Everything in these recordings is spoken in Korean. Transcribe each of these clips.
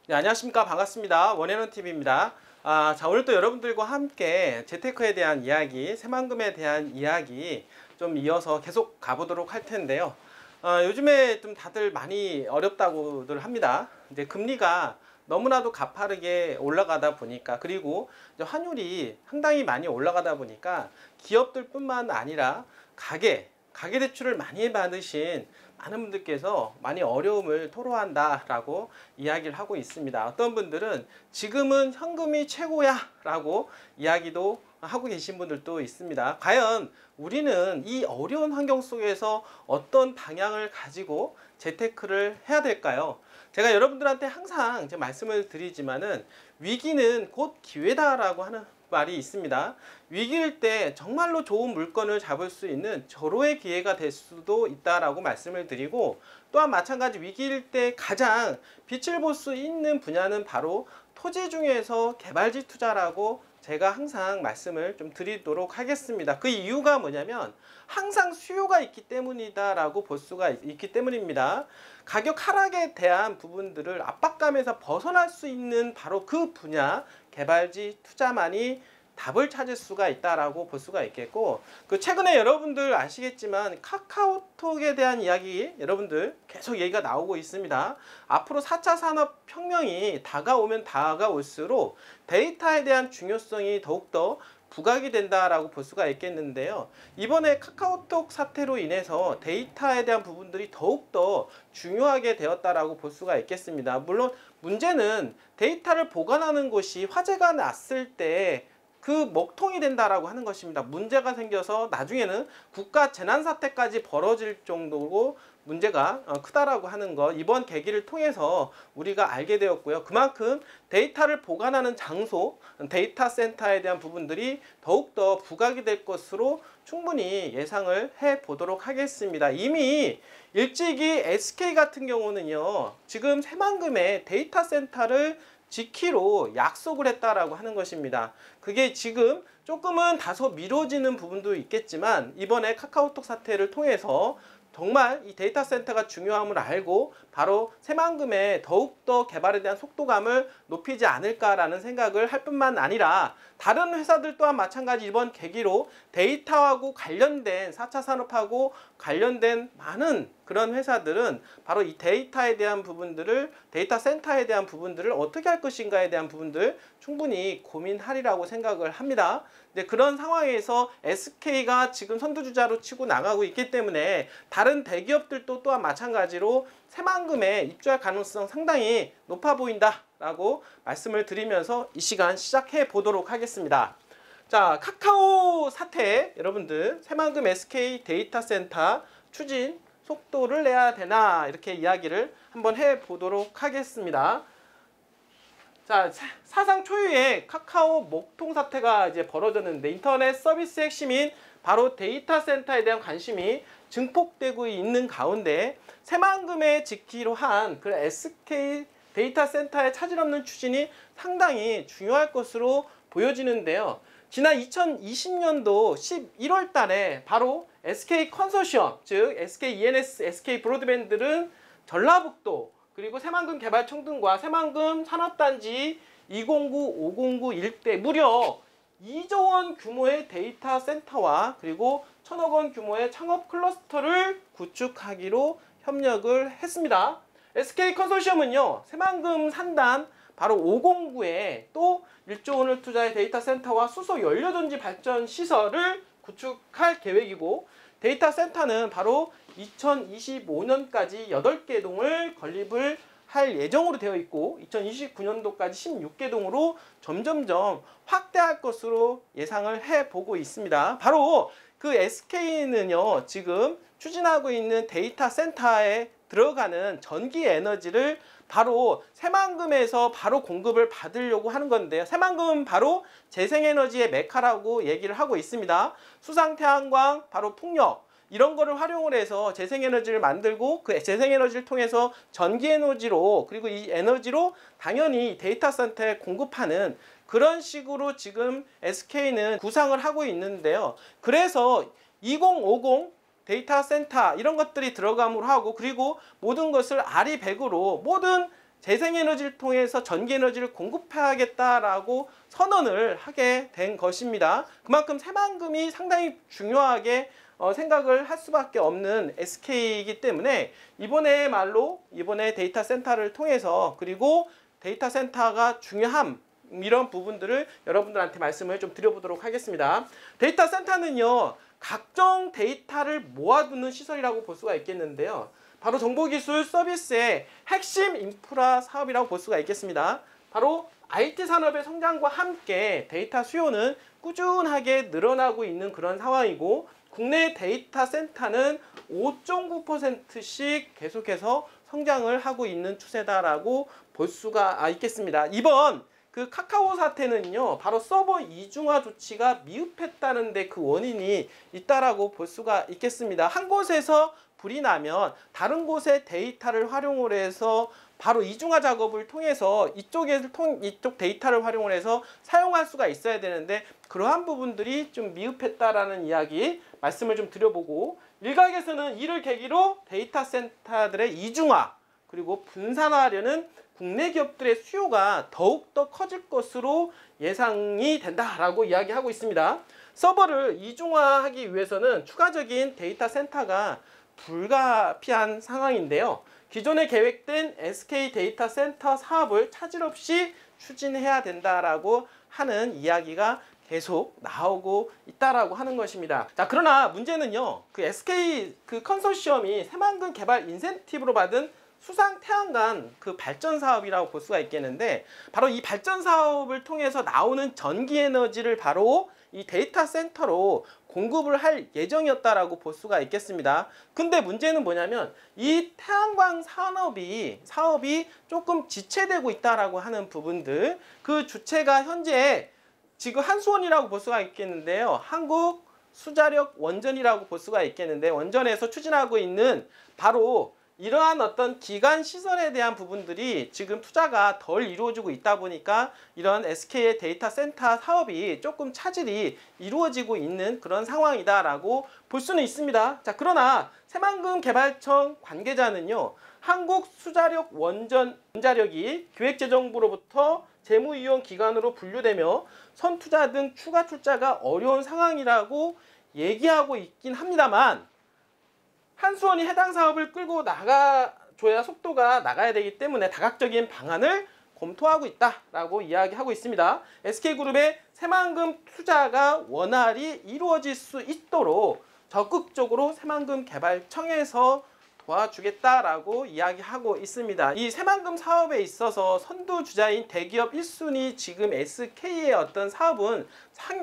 네, 안녕하십니까. 반갑습니다. 원앤원TV입니다. 자, 오늘 또 여러분들과 함께 재테크에 대한 이야기, 새만금에 대한 이야기 좀 이어서 계속 가보도록 할 텐데요. 요즘에 좀 다들 많이 어렵다고들 합니다. 이제 금리가 너무나도 가파르게 올라가다 보니까, 그리고 이제 환율이 상당히 많이 올라가다 보니까 기업들뿐만 아니라 가계 대출을 많이 받으신 많은 분들께서 많이 어려움을 토로한다라고 이야기를 하고 있습니다. 어떤 분들은 지금은 현금이 최고야 라고 이야기도 하고 계신 분들도 있습니다. 과연 우리는 이 어려운 환경 속에서 어떤 방향을 가지고 재테크를 해야 될까요? 제가 여러분들한테 항상 이제 말씀을 드리지만은 위기는 곧 기회다라고 하는 말이 있습니다. 위기일 때 정말로 좋은 물건을 잡을 수 있는 절호의 기회가 될 수도 있다라고 말씀을 드리고, 또한 마찬가지 위기일 때 가장 빛을 볼 수 있는 분야는 바로 토지 중에서 개발지 투자라고 제가 항상 말씀을 좀 드리도록 하겠습니다. 그 이유가 뭐냐면 항상 수요가 있기 때문이다라고 볼 수가 있기 때문입니다. 가격 하락에 대한 부분들을 압박감에서 벗어날 수 있는 바로 그 분야, 개발지 투자만이 답을 찾을 수가 있다라고 볼 수가 있겠고, 그 최근에 여러분들 아시겠지만 카카오톡에 대한 이야기 여러분들 계속 얘기가 나오고 있습니다. 앞으로 4차 산업혁명이 다가오면 다가올수록 데이터에 대한 중요성이 더욱더 부각이 된다라고 볼 수가 있겠는데요. 이번에 카카오톡 사태로 인해서 데이터에 대한 부분들이 더욱더 중요하게 되었다라고 볼 수가 있겠습니다. 물론 문제는 데이터를 보관하는 곳이 화재가 났을 때 그 먹통이 된다라고 하는 것입니다. 문제가 생겨서 나중에는 국가 재난사태까지 벌어질 정도로 문제가 크다라고 하는 것, 이번 계기를 통해서 우리가 알게 되었고요. 그만큼 데이터를 보관하는 장소, 데이터 센터에 대한 부분들이 더욱더 부각이 될 것으로 충분히 예상을 해 보도록 하겠습니다. 이미 일찍이 SK 같은 경우는요, 지금 새만금의 데이터 센터를 지키로 약속을 했다라고 하는 것입니다. 그게 지금 조금은 다소 미뤄지는 부분도 있겠지만, 이번에 카카오톡 사태를 통해서 정말 이 데이터 센터가 중요함을 알고 바로 새만금의 더욱더 개발에 대한 속도감을 높이지 않을까라는 생각을 할 뿐만 아니라, 다른 회사들 또한 마찬가지 이번 계기로 데이터하고 관련된 4차 산업하고 관련된 많은 그런 회사들은 바로 이 데이터에 대한 부분들을, 데이터 센터에 대한 부분들을 어떻게 할 것인가에 대한 부분들 충분히 고민하리라고 생각을 합니다. 근데 그런 상황에서 SK가 지금 선두주자로 치고 나가고 있기 때문에 다른 대기업들도 또한 마찬가지로 새만금에 입주할 가능성 상당히 높아 보인다 라고 말씀을 드리면서 이 시간 시작해 보도록 하겠습니다. 자, 카카오 사태, 여러분들 새만금 SK 데이터 센터 추진 속도를 내야 되나, 이렇게 이야기를 한번 해 보도록 하겠습니다. 자, 사상 초유의 카카오 먹통 사태가 이제 벌어졌는데, 인터넷 서비스 핵심인 바로 데이터 센터에 대한 관심이 증폭되고 있는 가운데 새만금에 짓기로 한 그 SK 데이터 센터의 차질 없는 추진이 상당히 중요할 것으로 보여지는데요. 지난 2020년도 11월 달에 바로 SK 컨소시엄, 즉 SK ENS, SK 브로드밴드는 전라북도 그리고 새만금 개발청 등과 새만금 산업단지 209, 509 일대 무려 2조 원 규모의 데이터 센터와 그리고 1,000억 원 규모의 창업 클러스터를 구축하기로 협력을 했습니다. SK 컨소시엄은요, 새만금 산단 바로 509에 또 1조 원을 투자해 데이터 센터와 수소 연료전지 발전 시설을 구축할 계획이고, 데이터 센터는 바로 2025년까지 8개 동을 건립을 할 예정으로 되어 있고, 2029년도까지 16개 동으로 점점점 확대할 것으로 예상을 해보고 있습니다. 바로 그 SK는요, 지금 추진하고 있는 데이터 센터에 들어가는 전기 에너지를 바로 새만금에서 바로 공급을 받으려고 하는 건데요. 새만금은 바로 재생에너지의 메카라고 얘기를 하고 있습니다. 수상태양광, 바로 풍력, 이런 거를 활용을 해서 재생에너지를 만들고, 그 재생에너지를 통해서 전기에너지로, 그리고 이 에너지로 당연히 데이터 센터에 공급하는 그런 식으로 지금 SK는 구상을 하고 있는데요. 그래서 2050 데이터 센터 이런 것들이 들어감으로 하고, 그리고 모든 것을 아리백으로 모든 재생에너지를 통해서 전기에너지를 공급해야겠다라고 선언을 하게 된 것입니다. 그만큼 새만금이 상당히 중요하게 생각을 할 수밖에 없는 SK이기 때문에 이번에 데이터 센터를 통해서, 그리고 데이터 센터가 중요함, 이런 부분들을 여러분들한테 말씀을 좀 드려보도록 하겠습니다. 데이터 센터는요, 각종 데이터를 모아두는 시설이라고 볼 수가 있겠는데요. 바로 정보기술 서비스의 핵심 인프라 사업이라고 볼 수가 있겠습니다. 바로 IT 산업의 성장과 함께 데이터 수요는 꾸준하게 늘어나고 있는 그런 상황이고, 국내 데이터 센터는 5.9%씩 계속해서 성장을 하고 있는 추세다라고 볼 수가 있겠습니다. 이번 그 카카오 사태는요, 바로 서버 이중화 조치가 미흡했다는 데 그 원인이 있다라고 볼 수가 있겠습니다. 한 곳에서 불이 나면 다른 곳의 데이터를 활용을 해서 바로 이중화 작업을 통해서 이쪽 데이터를 활용을 해서 사용할 수가 있어야 되는데, 그러한 부분들이 좀 미흡했다라는 이야기 말씀을 좀 드려보고, 일각에서는 이를 계기로 데이터 센터들의 이중화 그리고 분산화하려는 국내 기업들의 수요가 더욱더 커질 것으로 예상이 된다라고 이야기하고 있습니다. 서버를 이중화하기 위해서는 추가적인 데이터 센터가 불가피한 상황인데요. 기존에 계획된 SK 데이터 센터 사업을 차질 없이 추진해야 된다라고 하는 이야기가 계속 나오고 있다라고 하는 것입니다. 자, 그러나 문제는요, 그 SK 그 컨소시엄이 새만금 개발 인센티브로 받은 수상 태양광 그 발전 사업이라고 볼 수가 있겠는데, 바로 이 발전 사업을 통해서 나오는 전기 에너지를 바로 이 데이터 센터로 공급을 할 예정이었다라고 볼 수가 있겠습니다. 근데 문제는 뭐냐면, 이 태양광 사업이 조금 지체되고 있다라고 하는 부분들, 그 주체가 현재 지금 한수원이라고 볼 수가 있겠는데요. 한국수자력원전이라고 볼 수가 있겠는데, 원전에서 추진하고 있는 바로 이러한 어떤 기관 시설에 대한 부분들이 지금 투자가 덜 이루어지고 있다 보니까 이런 SK의 데이터 센터 사업이 조금 차질이 이루어지고 있는 그런 상황이다라고 볼 수는 있습니다. 자, 그러나 새만금 개발청 관계자는요, 한국수자력원전자력이 기획재정부로부터 재무위원 기관으로 분류되며 선투자 등 추가 출자가 어려운 상황이라고 얘기하고 있긴 합니다만, 한수원이 해당 사업을 끌고 나가줘야 속도가 나가야 되기 때문에 다각적인 방안을 검토하고 있다라고 이야기하고 있습니다. SK그룹의 새만금 투자가 원활히 이루어질 수 있도록 적극적으로 새만금 개발청에서 도와주겠다라고 이야기하고 있습니다. 이 새만금 사업에 있어서 선두주자인 대기업 1순위 지금 SK의 어떤 사업은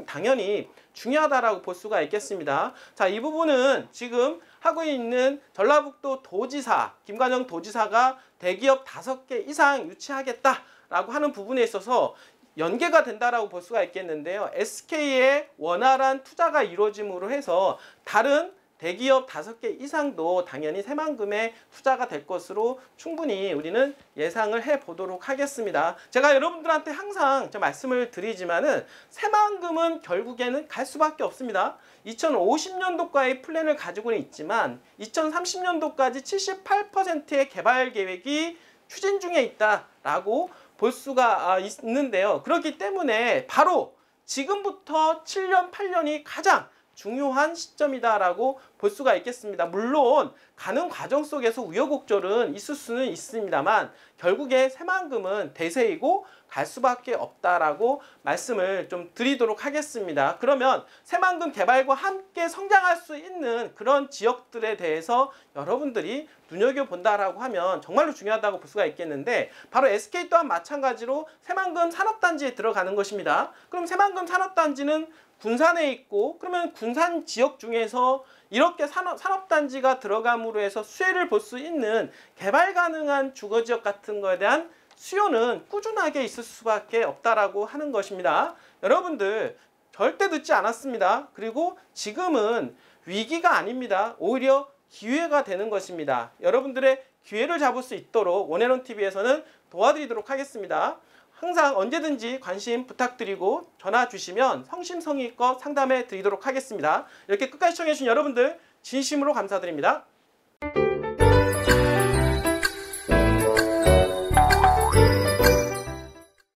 당연히 중요하다라고 볼 수가 있겠습니다. 자, 이 부분은 지금 하고 있는 전라북도 도지사, 김관영 도지사가 대기업 5개 이상 유치하겠다라고 하는 부분에 있어서 연계가 된다라고 볼 수가 있겠는데요. SK의 원활한 투자가 이루어짐으로 해서 다른 대기업 5개 이상도 당연히 새만금에 투자가 될 것으로 충분히 우리는 예상을 해보도록 하겠습니다. 제가 여러분들한테 항상 말씀을 드리지만은 새만금은 결국에는 갈 수밖에 없습니다. 2050년도까지 플랜을 가지고는 있지만 2030년도까지 78%의 개발 계획이 추진 중에 있다라고 볼 수가 있는데요. 그렇기 때문에 바로 지금부터 7년, 8년이 가장 중요한 시점이다라고 볼 수가 있겠습니다. 물론 가는 과정 속에서 우여곡절은 있을 수는 있습니다만 결국에 새만금은 대세이고 갈 수밖에 없다라고 말씀을 좀 드리도록 하겠습니다. 그러면 새만금 개발과 함께 성장할 수 있는 그런 지역들에 대해서 여러분들이 눈여겨본다라고 하면 정말로 중요하다고 볼 수가 있겠는데, 바로 SK 또한 마찬가지로 새만금 산업단지에 들어가는 것입니다. 그럼 새만금 산업단지는 군산에 있고, 그러면 군산 지역 중에서 이렇게 산업단지가 들어감으로 해서 수혜를 볼 수 있는 개발 가능한 주거지역 같은 거에 대한 수요는 꾸준하게 있을 수밖에 없다라고 하는 것입니다. 여러분들 절대 늦지 않았습니다. 그리고 지금은 위기가 아닙니다. 오히려 기회가 되는 것입니다. 여러분들의 기회를 잡을 수 있도록 원앤원TV에서는 도와드리도록 하겠습니다. 항상 언제든지 관심 부탁드리고 전화 주시면 성심성의껏 상담해 드리도록 하겠습니다. 이렇게 끝까지 시청해 주신 여러분들 진심으로 감사드립니다.